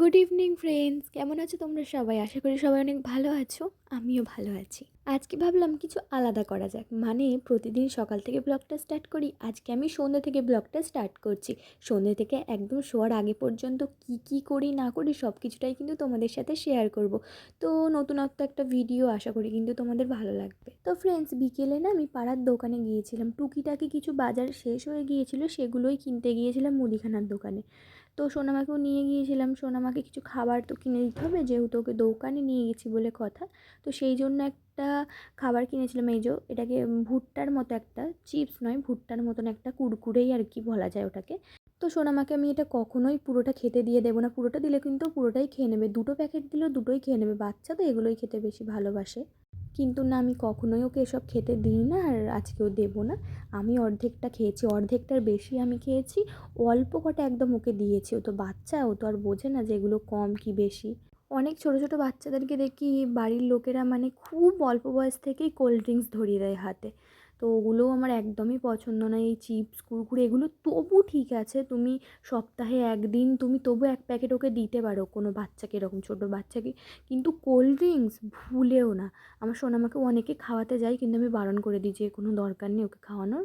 Good evening friends, কেমন আছো তোমরা সবাই? আশা করি সবাই অনেক ভালো আছো। আমিও ভালো আছি। আজকে ভাবলাম কিছু আলাদা করা যাক, মানে প্রতিদিন সকাল থেকে ব্লগটা স্টার্ট করি, আজকে আমি সন্ধ্যে থেকে ব্লগটা স্টার্ট করছি। সন্ধ্যে থেকে একদম শোয়ার আগে পর্যন্ত কি কি করি না করি সব কিছুটাই কিন্তু তোমাদের সাথে শেয়ার করব। তো নতুনত্ব একটা ভিডিও, আশা করি কিন্তু তোমাদের ভালো লাগবে। তো ফ্রেন্ডস, বিকেলে না আমি পাড়ার দোকানে গিয়েছিলাম, টুকিটাকি কিছু বাজার শেষ হয়ে গিয়েছিল, সেগুলোই কিনতে গিয়েছিলাম মুদিখানার দোকানে। তো সোনামাকেও নিয়ে গিয়েছিলাম, সোনামাকে কিছু খাবার তো কিনে দিতে হবে, যেহেতু ওকে দোকানে নিয়ে গেছি বলে কথা। তো সেই জন্য একটা খাবার কিনেছিলাম, এই যে এটাকে ভুট্টার মতো একটা, চিপস নয়, ভুট্টার মতন একটা কুরকুরেই আর কি বলা যায় ওটাকে। তো সোনামাকে আমি এটা কখনোই পুরোটা খেতে দিয়ে দেবো না, পুরোটা দিলে কিন্তু পুরোটাই খেয়ে নেবে, দুটো প্যাকেট দিলেও দুটোই খেয়ে নেবে, বাচ্চা তো এগুলোই খেতে বেশি ভালোবাসে। কিন্তু না, আমি কখনোই ওকে এসব খেতে দিই না, আর আজকেও দেবো না। আমি অর্ধেকটা খেয়েছি, অর্ধেকটার বেশি আমি খেয়েছি। অল্প কটা একদম ওকে দিয়েছি, ও তো বাচ্চা, ও তো আর বোঝে না যে এগুলো কম কি বেশি। অনেক ছোটো ছোটো বাচ্চাদেরকে দেখি বাড়ির লোকেরা মানে খুব অল্প বয়স থেকেই কোল্ড ড্রিঙ্কস ধরিয়ে দেয় হাতে। তো ওগুলোও আমার একদমই পছন্দ নয়, এই চিপস কুরকুরে এগুলো তবু ঠিক আছে, তুমি সপ্তাহে একদিন তুমি তবু এক প্যাকেট ওকে দিতে পারো কোনো বাচ্চাকে, এরকম ছোটো বাচ্চাকে। কিন্তু কোল্ড ড্রিঙ্কস ভুলেও না। আমার সোনামাকে অনেকে খাওয়াতে যায়, কিন্তু আমি বারণ করে দিই যে কোনো দরকার নেই ওকে খাওয়ানোর,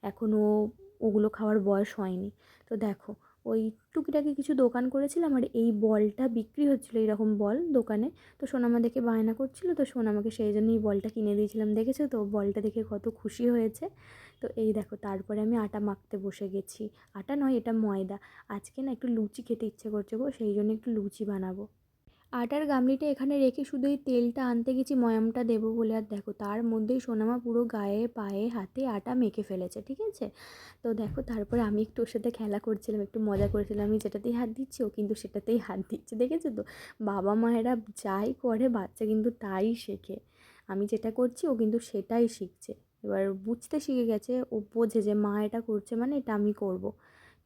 এখনও ওগুলো খাওয়ার বয়স হয়নি। তো দেখো, ওই টুকিটাকি কিছু দোকান করেছিলাম, আর এই বলটা বিক্রি হচ্ছিলো, এইরকম বল দোকানে। তো সোনামা দেখে বায়না করছিলো, তো সোনামাকে সেই জন্য এই বলটা কিনে দিয়েছিলাম, দেখেছো তো বলটা দেখে কত খুশি হয়েছে। তো এই দেখো, তারপরে আমি আটা মাখতে বসে গেছি। আটা নয়, এটা ময়দা। আজকে না একটু লুচি খেতে ইচ্ছে করছে গো, সেই জন্য একটু লুচি বানাবো। আটার গামলিটা এখানে রেখে শুধু এই তেলটা আনতে গেছি ময়ামটা দেবো বলে, আর দেখো তার মধ্যেই সোনামা পুরো গায়ে পায়ে হাতে আটা মেখে ফেলেছে, ঠিক আছে। তো দেখো, তারপরে আমি একটু ওর সাথে খেলা করছিলাম, একটু মজা করছিলাম, আমি যেটাতেই হাত দিচ্ছি ও কিন্তু সেটাতেই হাত দিচ্ছে, দেখেছো তো। বাবা মায়েরা যাই করে বাচ্চা কিন্তু তাই শেখে। আমি যেটা করছি ও কিন্তু সেটাই শিখছে। এবার বুঝতে শিখে গেছে, ও বোঝে যে মা এটা করছে মানে এটা আমি করব।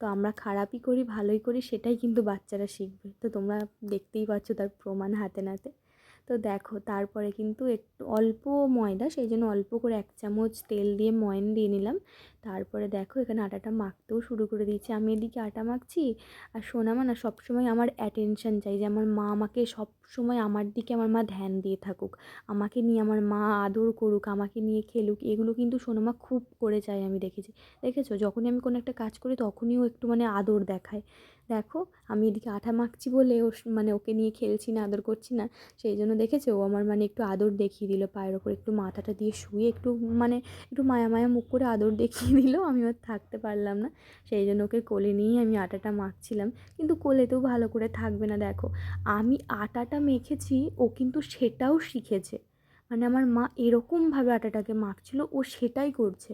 তো আমরা খারাপই করি ভালোই করি সেটাই কিন্তু বাচ্চারা শিখবে, তো তোমরা দেখতেই পাচ্ছ তার প্রমাণ হাতে নাতে। তো দেখো, তারপরে কিন্তু একটু অল্প ময়দা, সেই জন্য অল্প করে 1 চামচ তেল দিয়ে ময়ন দিয়ে নিলাম। তারপরে দেখো, এখানে আটাটা মাখতেও শুরু করে দিয়েছি, আমি এদিকে আটা মাখছি। আর সোনামা না সবসময় আমার অ্যাটেনশন চাই, যে আমার মা আমাকে সবসময় আমার দিকে আমার মা ধ্যান দিয়ে থাকুক, আমাকে নিয়ে আমার মা আদর করুক, আমাকে নিয়ে খেলুক, এগুলো কিন্তু সোনামা খুব করে চায়, আমি দেখেছি। দেখেছো, যখনই আমি কোনো একটা কাজ করি তখনই ও একটু মানে আদর দেখায়। দেখো, আমি এদিকে আটা মাখছি বলে ও মানে ওকে নিয়ে খেলছি না, আদর করছি না, সেই জন্য দেখেছো ও আমার মানে একটু আদর দেখিয়ে দিল, পায়ের ওপর একটু মাথাটা দিয়ে শুয়ে একটু মানে একটু মায়া মায়া মুখ করে আদর দেখিয়ে দিল, আমি আর থাকতে পারলাম না। সেই জন্য ওকে কোলে নিয়েই আমি আটাটা মাখছিলাম। কিন্তু কোলেতেও ভালো করে থাকবে না, দেখো আমি আটাটা মেখেছি, ও কিন্তু সেটাও শিখেছে। মানে আমার মা এরকমভাবে আটাটাকে মাখছিল, ও সেটাই করছে।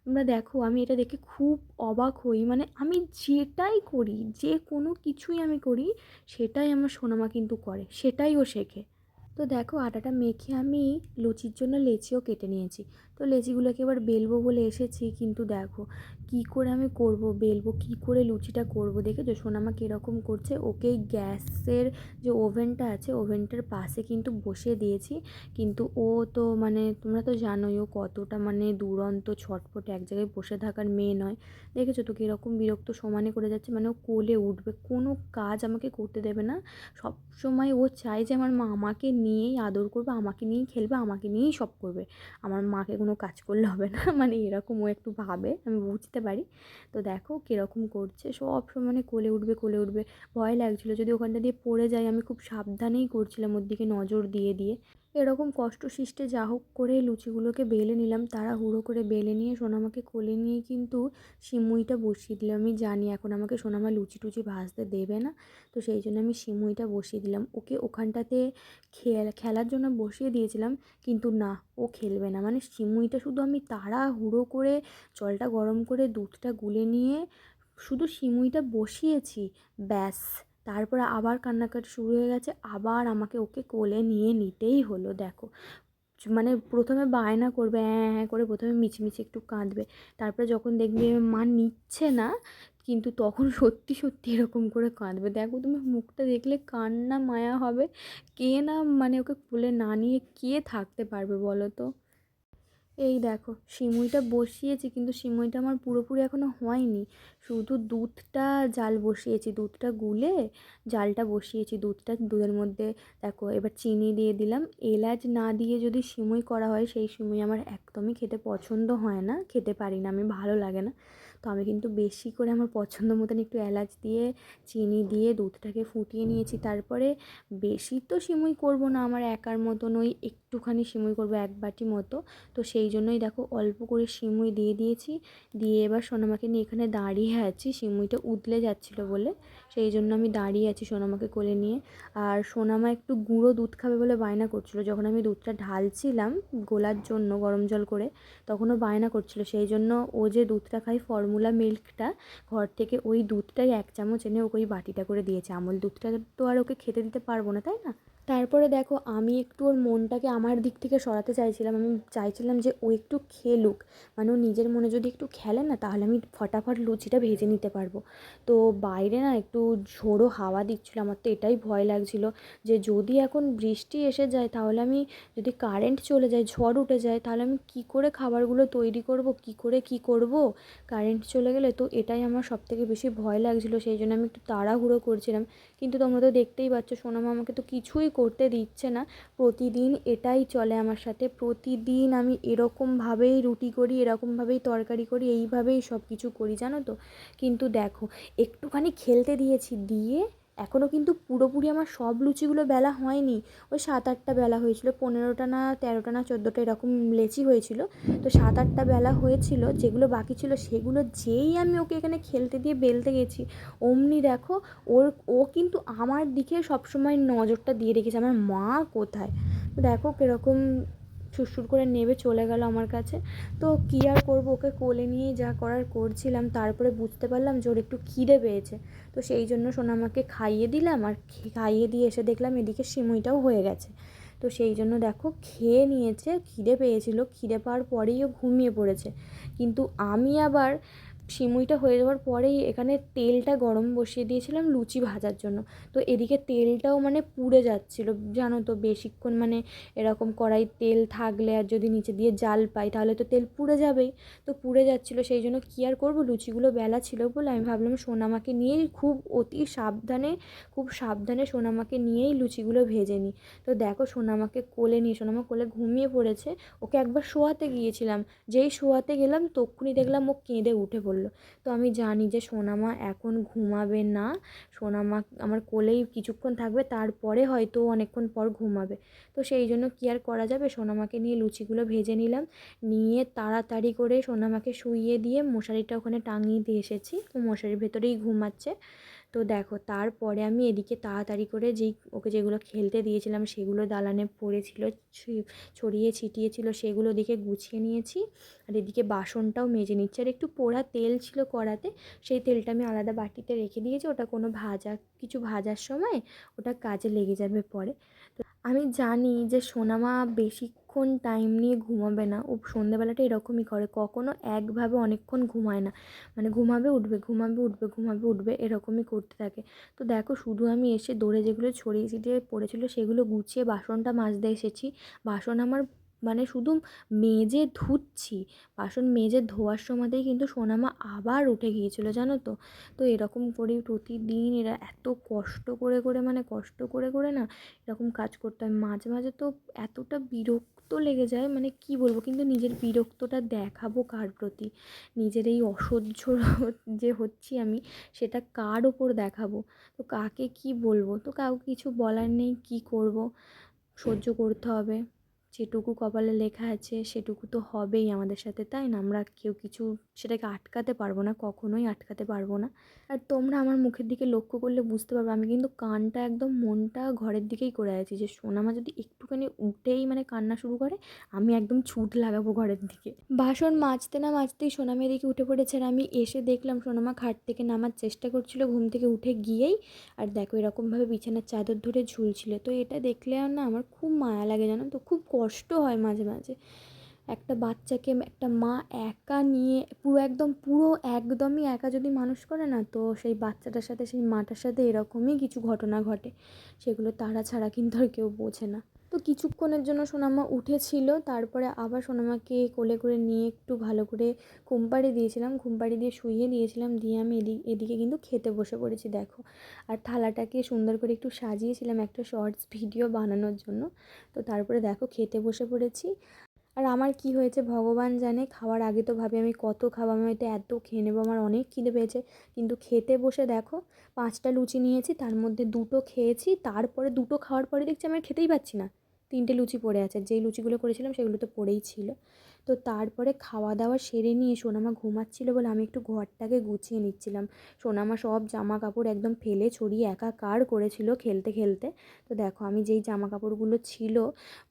তোমরা দেখো, আমি এটা দেখে খুব অবাক হই, মানে আমি যেটাই করি, যে কোনো কিছুই আমি করি, সেটাই আমার সোনামা কিন্তু করে, সেটাই ও শেখে। তো দেখো, আটাটা মেখে আমি লুচির জন্য লেচিও কেটে নিয়েছি। তো লেচিগুলোকে এবার বেলবো বলে এসেছি, কিন্তু দেখো কি করে আমি করব, বেলবো কি করে লুচিটা করব, দেখেছো সোনামা কীরকম করছে। ওকে গ্যাসের যে ওভেনটা আছে, ওভেনটার পাশে কিন্তু বসিয়ে দিয়েছি, কিন্তু ও তো মানে তোমরা তো জানোই ও কতটা মানে দুরন্ত ছটফটে, এক জায়গায় বসে থাকার মেয়ে নয়। দেখেছো তো কীরকম বিরক্ত সমানে করে যাচ্ছে, মানে ও কোলে উঠবে, কোনো কাজ আমাকে করতে দেবে না। সব সময় ও চায় যে আমার মা আমাকে নিয়েই আদর করবে, আমাকে নিয়েই খেলবে, আমাকে নিয়েই সব করবে, আমার মাকে কোনো কাজ করলে হবে না মানে এরকম ও একটু ভাবে, আমি বুঝতে পারি। তো দেখো কীরকম করছে, সব সময় মানে কোলে উঠবে কোলে উঠবে। ভয় লাগছিলো যদি ওখানটা দিয়ে পড়ে যায়, আমি খুব সাবধানেই করছিলাম ওর দিকে নজর দিয়ে দিয়ে। এরকম কষ্ট সৃষ্টে যা হোক করে লুচিগুলোকে বেলে নিলাম, তাড়াহুড়ো করে বেলে নিয়ে সোনামাকে কোলে নিয়ে কিন্তু সিমুইটা বসিয়ে দিলাম। আমি জানি এখন আমাকে সোনামা লুচি টুচি ভাজতে দেবে না, তো সেই জন্য আমি সিমুইটা বসিয়ে দিলাম। ওকে ওখানটাতে খেলার জন্য বসিয়ে দিয়েছিলাম, কিন্তু না, ও খেলবে না, মানে সিমুইটা শুধু আমি তাড়াহুড়ো করে জলটা গরম করে দুধটা গুলে নিয়ে শুধু সিমুইটা বসিয়েছি, ব্যাস। তারপরে আবার কান্নাকাটি শুরু হয়ে গেছে, আবার আমাকে ওকে কোলে নিয়ে নিতেই হলো। দেখো, মানে প্রথমে বায়না করবে, হ্যাঁ হ্যাঁ করে প্রথমে মিছিমিছি একটু কাঁদবে, তারপরে যখন দেখবে মা নিচ্ছে না, কিন্তু তখন সত্যি সত্যি এরকম করে কাঁদবে। দেখো তুমি মুখটা দেখলে কান্না মায়া হবে। কে না মানে ওকে কোলে না নিয়ে কে থাকতে পারবে বলো তো। এই দেখো সিমুইটা বসিয়েছি, কিন্তু সিমুইটা আমার পুরোপুরি এখনও হয়নি। শুধু দুধটা জাল বসিয়েছি, দুধটা গুলে জালটা বসিয়েছি। দুধের মধ্যে দেখো এবার চিনি দিয়ে দিলাম। এলাচ না দিয়ে যদি সিমুই করা হয়, সেই সিমুই আমার একদমই খেতে পছন্দ হয় না, খেতে পারি না আমি, ভালো লাগে না। তো আমি কিন্তু বেশি করে আমার পছন্দ মতন একটু এলাচ দিয়ে চিনি দিয়ে দুধটাকে ফুটিয়ে নিয়েছি। তারপরে বেশি তো সিমুই করব না, আমার একার মতন ওই একটুখানি সিমুই করব, 1 বাটি মতো। তো সেই জন্যই দেখো অল্প করে সিমুই দিয়ে দিয়েছি। দিয়ে এবার সোনামাকে নিয়ে এখানে দাঁড়িয়ে আছি, সিমুইটা উতলে যাচ্ছিলো বলে সেই জন্য আমি দাঁড়িয়ে আছি সোনামাকে কোলে নিয়ে। আর সোনামা একটু গুঁড়ো দুধ খাবে বলে বায়না করছিল, যখন আমি দুধটা ঢালছিলাম গোলার জন্য গরম জল করে, তখনও বায়না করছিল। সেই জন্য ও যে দুধটা খায় ফর্মুলা মিল্কটা, ঘর থেকে ওই দুধটাই 1 চামচ এনে ওকে ওই বাটিটা করে দিয়েছে। আমল দুধটা তো আর ওকে খেতে দিতে পারবো না, তাই না? তারপরে দেখো আমি একটু ওর মনটাকে আমার দিক থেকে সরাতে চাইছিলাম। আমি চাইছিলাম যে ও একটু খেলুক, মানে ও নিজের মনে যদি একটু খেলে না, তাহলে আমি ফটাফট লুচিটা ভেজে নিতে পারবো। তো বাইরে না একটু ঝোড়ো হাওয়া দিচ্ছিলো, আমার তো এটাই ভয় লাগছিলো যে যদি এখন বৃষ্টি এসে যায়, তাহলে আমি, যদি কারেন্ট চলে যায়, ঝড় উঠে যায়, তাহলে আমি কী করে খাবারগুলো তৈরি করব, কী করব কারেন্ট চলে গেলে। তো এটাই আমার সবথেকে বেশি ভয় লাগছিলো, সেই জন্য আমি একটু তাড়াহুড়ো করছিলাম। কিন্তু তোমরা তো দেখতেই পাচ্ছ সোনামা আমাকে তো কিছুই করতে দিচ্ছে না। প্রতিদিন এটাই চলে আমার সাথে, প্রতিদিন আমি এরকমভাবেই রুটি করি, এরকমভাবেই তরকারি করি, এইভাবেই সব কিছু করি, জানো তো। কিন্তু দেখো একটুখানি খেলতে দিয়েছি, দিয়ে এখনও কিন্তু পুরোপুরি আমার সব লুচিগুলো বেলা হয়নি। ওই 7-8টা বেলা হয়েছিল, 15টা না 13টা না 14টা এরকম লেচি হয়েছিল। তো 7-8টা বেলা হয়েছিল, যেগুলো বাকি ছিল সেগুলো যেই আমি ওকে এখানে খেলতে দিয়ে বেলতে গেছি, অমনি দেখো ওর ও কিন্তু আমার দিকে সবসময় নজরটা দিয়ে রেখেছে, আমার মা কোথায়। তো দেখো কীরকম সুরসুর করে নেবে চলে গেল আমার কাছে। তো কী আর করবো, ওকে কোলে নিয়েই যা করার করছিলাম। তারপরে বুঝতে পারলাম যে ওর একটু খিদে পেয়েছে, তো সেই জন্য সোনামাকে খাইয়ে দিলাম। আর খাইয়ে দিয়ে এসে দেখলাম এদিকে সিমুইটাও হয়ে গেছে। তো সেই জন্য দেখো খেয়ে নিয়েছে, খিদে পেয়েছিল, খিদে পাওয়ার পরেই ও ঘুমিয়ে পড়েছে। কিন্তু আমি আবার সিমুইটা হয়ে যাওয়ার পরেই এখানে তেলটা গরম বসিয়ে দিয়েছিলাম লুচি ভাজার জন্য। তো এদিকে তেলটাও মানে পুড়ে যাচ্ছিলো, জানো তো বেশিক্ষণ মানে এরকম কড়াই তেল থাকলে আর যদি নিচে দিয়ে জাল পাই, তাহলে তো তেল পুড়ে যাবেই। তো পুড়ে যাচ্ছিলো, সেই জন্য কী আর করবো, লুচিগুলো বেলা ছিল বলে আমি ভাবলাম সোনামাকে নিয়েই খুব সাবধানে সোনামাকে নিয়েই লুচিগুলো ভেজে নিই। তো দেখো সোনামাকে কোলে নিয়ে, সোনামা কোলে ঘুমিয়ে পড়েছে। ওকে একবার শোয়াতে গিয়েছিলাম, যেই শোয়াতে গেলাম তক্ষুনি দেখলাম ও কেঁদে উঠে পড়লো। তো আমি জানি যে সোনামা এখন ঘুমাবে না, সোনামা আমার কোলেই কিছুক্ষণ থাকবে, তারপরে হয়তো অনেকক্ষণ পর ঘুমাবে। তো সেই জন্য কী আর করা যাবে, সোনামাকে নিয়ে লুচিগুলো ভেজে নিলাম। নিয়ে তাড়াতাড়ি করে সোনামাকে শুইয়ে দিয়ে মশারিটা ওখানে টাঙিয়ে দিয়ে এসেছি, তো মশারির ভেতরেই ঘুমাচ্ছে। তো দেখো তারপরে আমি এদিকে তাড়াতাড়ি করে ওকে যেগুলো খেলতে দিয়েছিলাম সেগুলো দালানে পড়েছিল, ছড়িয়ে ছিটিয়েছিল, সেগুলো দিকে গুছিয়ে নিয়েছি। আর এদিকে বাসনটাও মেজে নিচ্ছি। আর একটু পোড়া তেল ছিল কড়াতে, সেই তেলটা আমি আলাদা বাটিতে রেখে দিয়েছি, ওটা কোনো কিছু ভাজার সময় ওটা কাজে লেগে যাবে পরে। তো আমি জানি যে সোনামা বেশিক্ষণ টাইম নিয়ে ঘুমাবে না, ও সন্ধ্যেবেলাটা এরকমই করে, কখনো একভাবে অনেকক্ষণ ঘুমায় না, মানে ঘুমাবে উঠবে, ঘুমাবে উঠবে, ঘুমাবে উঠবে, এরকমই করতে থাকে। তো দেখো শুধু আমি এসে দৌড়ে যেগুলো ছড়িয়ে ছিটিয়ে পড়েছিল সেগুলো গুছিয়ে বাসনটা মাজতে এসেছি। বাসন আমার মানে শুধু মেজে ধুচ্ছি, বাসন মেজে ধোয়ার সময়তেই কিন্তু সোনামা আবার উঠে গিয়েছিল, জানো তো। তো এরকম করেই প্রতিদিন এরা এত কষ্ট করে না এরকম কাজ করতে হয়। মাঝে মাঝে তো এতটা বিরক্ত লেগে যায়, মানে কি বলবো, কিন্তু নিজের বিরক্তটা দেখাবো কার প্রতি, নিজের এই অসহ্য যে হচ্ছি আমি, সেটা কার ওপর দেখাবো, তো কাকে কি বলবো, তো কাউকে কিছু বলার নেই, কি করব, সহ্য করতে হবে। যেটুকু কপালে লেখা আছে সেটুকু তো হবেই আমাদের সাথে, তাই না? আমরা কেউ কিছু সেটাকে আটকাতে পারবো না, কখনোই আটকাতে পারবো না। আর তোমরা আমার মুখের দিকে লক্ষ্য করলে বুঝতে পারবে আমি কিন্তু কানটা একদম মনটা ঘরের দিকেই করে আছি, যে সোনামা যদি একটুখানি উঠেই মানে কান্না শুরু করে, আমি একদম ছুট লাগাবো ঘরের দিকে। বাসন মাজতে না মাজতেই সোনামা এদিকে উঠে পড়েছে, আর আমি এসে দেখলাম সোনামা খাট থেকে নামার চেষ্টা করছিল ঘুম থেকে উঠে গিয়েই। আর দেখো এরকমভাবে বিছানার চাদর ধরে ঝুলছিল। তো এটা দেখলে আর না আমার খুব মায়া লাগে, জানো তো, খুব কষ্ট হয় মাঝে মাঝে। একটা বাচ্চাকে একটা মা একা নিয়ে একদমই একা যদি মানুষ করে না, তো সেই বাচ্চাটার সাথে সেই মাটার সাথে এরকমই কিছু ঘটনা ঘটে, সেগুলো তারা ছাড়া কিন্তু আর কেউ বোঝে না। তো কিছুক্ষণের জন্য সোনামা উঠেছিল, তারপরে আবার সোনামাকে কোলে করে নিয়ে একটু ভালো করে ঘুম পাড়িয়ে দিয়েছিলাম, ঘুম পাড়িয়ে দিয়ে শুইয়ে দিয়েছিলাম, দিয়ে আমি এদিকে কিন্তু খেতে বসে পড়েছি দেখো। আর থালাটাকে সুন্দর করে একটু সাজিয়েছিলাম একটা শর্টস ভিডিও বানানোর জন্য। তো তারপরে দেখো খেতে বসে পড়েছি। আর আমার কি হয়েছে ভগবান জানে, খাওয়ার আগে তো ভাবি আমি কত খাবো, আমি হয়তো এত খেয়ে নেবো, আমার অনেক খিদে পেয়েছে, কিন্তু খেতে বসে দেখো 5টা লুচি নিয়েছি, তার মধ্যে 2টো খেয়েছি, তারপরে 2টো খাওয়ার পরে দেখছি আমি আর খেতেই পাচ্ছি না, 3টে লুচি পড়ে আছে, যেই লুচিগুলো করেছিলাম সেগুলো তো পড়েই ছিল। তো তারপরে খাওয়া দাওয়া সেরে নিয়ে সোনামা ঘুমাচ্ছিল বলে আমি একটু ঘরটাকে গুছিয়ে নিচ্ছিলাম। সোনামা সব জামা কাপড় একদম ফেলে ছড়িয়ে একাকার করেছিল খেলতে খেলতে। তো দেখো আমি যেই জামা কাপড়গুলো ছিল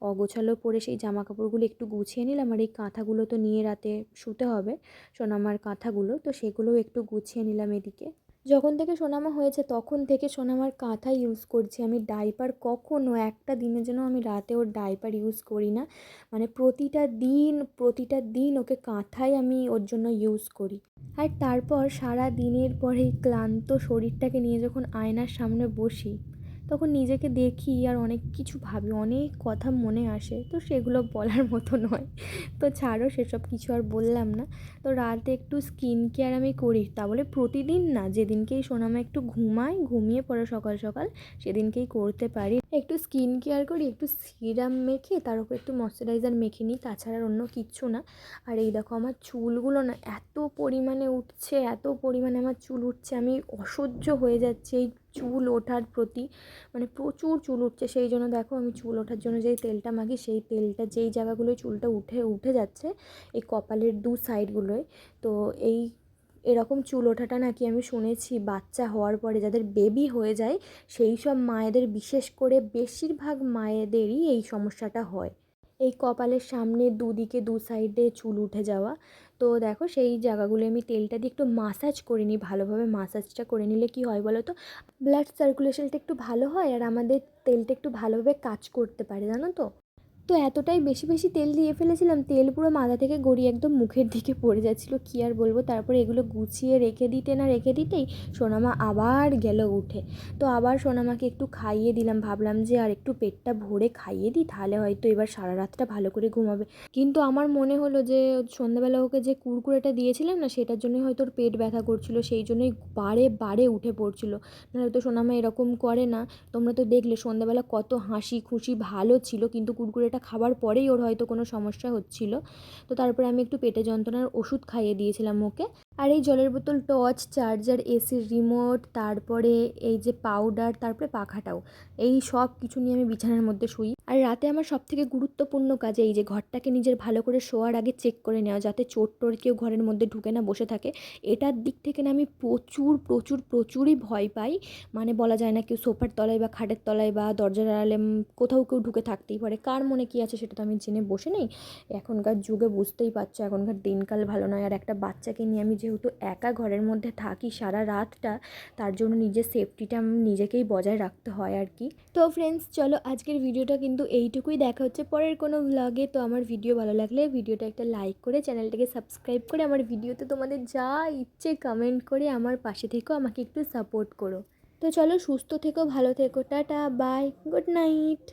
অগোছালো পরে, সেই জামা কাপড়গুলো একটু গুছিয়ে নিলাম, আর এই কাঁথাগুলো তো নিয়ে রাতে শুতে হবে, সোনামার কাঁথাগুলো, তো সেগুলোও একটু গুছিয়ে নিলাম এদিকে। যখন থেকে সোনামা হয়েছে তখন থেকে সোনামার কাঁথা ইউজ করছি আমি, ডাইপার কখনো একটা দিনের জন্য আমি রাতে ওর ডাইপার ইউজ করি না, মানে প্রতিটা দিন ওকে কাঁথাই আমি ওর জন্য ইউজ করি। আর তারপর সারা দিনের পরে ক্লান্ত শরীরটাকে নিয়ে যখন আয়নার সামনে বসি, তখন নিজেকে দেখি আর অনেক কিছু ভাবি, অনেক কথা মনে আসে, তো সেগুলো বলার মতো নয়, তো ছাড়ো সেসব কিছু আর বললাম না। তো রাতে একটু স্কিন কেয়ার আমি করি, তা বলে প্রতিদিন না, যেদিনকেই সোনামা একটু ঘুমায়, ঘুমিয়ে পড়ে সকাল সকাল, সেদিনকেই করতে পারি, একটু স্কিন কেয়ার করি, একটু সিরাম মেখে তার উপর একটু ময়শ্চারাইজার মেখে নিই, তাছাড়া আর অন্য কিচ্ছু না। আর এই দেখো আমার চুলগুলো না এত পরিমাণে উঠছে, এত পরিমাণে আমার চুল উঠছে, আমি অসহ্য হয়ে যাচ্ছে এই চুল ওঠার প্রতি, মানে প্রচুর চুল উঠছে। সেই জন্য দেখো আমি চুল ওঠার জন্য যেই তেলটা মাখি, সেই তেলটা যেই জায়গাগুলোয় চুলটা উঠে যাচ্ছে, এই কপালের 2 সাইডগুলোয়, তো এই এরকম চুল ওঠাটা নাকি আমি শুনেছি বাচ্চা হওয়ার পরে যাদের বেবি হয়ে যায় সেই সব মায়েদের, বিশেষ করে বেশিরভাগ মায়েদেরই এই সমস্যাটা হয়, এই কপালের সামনে দুদিকে 2 সাইডে চুল উঠে যাওয়া। তো দেখো সেই জায়গাগুলো আমি তেলটা দিয়ে একটু মাসাজ করে নিই, ভালোভাবে মাসাজটা করে নিলে কি হয় বলো তো, ব্লাড সার্কুলেশনটা একটু ভালো হয়, আর আমাদের তেলটা একটু ভালোভাবে কাজ করতে পারে, জানো তো। তো এতটাই বেশি বেশি তেল দিয়ে ফেলেছিলাম, তেল পুরো মাথা থেকে গড়িয়ে একদম মুখের দিকে পড়ে যাচ্ছিলো, কী আর বলবো। তারপরে এগুলো গুছিয়ে রেখে দিতেই সোনামা আবার গেল উঠে। তো আবার সোনামাকে একটু খাইয়ে দিলাম, ভাবলাম যে আর একটু পেটটা ভরে খাইয়ে দিই, তাহলে হয়তো এবার সারা রাতটা ভালো করে ঘুমাবে। কিন্তু আমার মনে হলো যে সন্ধ্যাবেলা ওকে যে কুরকুরেটা দিয়েছিলাম না, সেটার জন্যই হয়তো ওর পেট ব্যথা করছিল, সেই জন্যই বারে বারে উঠে পড়ছিল, নাহলে তো সোনামা এরকম করে না। তোমরা তো দেখলে সন্ধ্যাবেলা কত হাসি খুশি ভালো ছিল, কিন্তু কুরকুরেটা খাবার পরেই ওর হয়তো কোনো সমস্যা হচ্ছিল। তো তারপরে আমি একটু পেটে যন্ত্রণার ওষুধ খাইয়ে দিয়েছিলাম ওকে। আর এই জলের বোতল, টর্চ, চার্জার, এসির রিমোট, তারপরে এই যে পাউডার, তারপরে পাখাটাও, এই সব কিছু নিয়ে আমি বিছানার মধ্যে শুই। আর রাতে আমার সবথেকে গুরুত্বপূর্ণ কাজ এই যে ঘরটাকে নিজের ভালো করে শোয়ার আগে চেক করে নেওয়া, যাতে চোর টোর কেউ ঘরের মধ্যে ঢুকে না বসে থাকে। এটার দিক থেকে না আমি প্রচুরই ভয় পাই, মানে বলা যায় না, কেউ সোফার তলায় বা খাটের তলায় বা দরজার আড়ালে কোথাও কেউ ঢুকে থাকতেই পারে, কার মনে কী আছে সেটা তো আমি জেনে বসে নেই। এখনকার যুগে বুঝতেই পারছো, এখনকার দিনকাল ভালো নয়, আর একটা বাচ্চাকে নিয়ে আমি যেহেতু একা ঘরের মধ্যে থাকি সারা রাতটা, তার জন্য নিজের সেফটিটা নিজেকেই বজায় রাখতে হয় আর কি। তো ফ্রেন্ডস চলো আজকের ভিডিওটা কিন্তু এইটুকুই, দেখা হচ্ছে পরের কোনো ভ্লগে। তো আমার ভিডিও ভালো লাগলে ভিডিওটা একটা লাইক করে চ্যানেলটাকে সাবস্ক্রাইব করে আমার ভিডিওতে তোমাদের যা ইচ্ছে কমেন্ট করে আমার পাশে থেকো, আমাকে একটু সাপোর্ট করো। তো চলো সুস্থ থেকো, ভালো থেকো, টাটা বাই, গুড নাইট।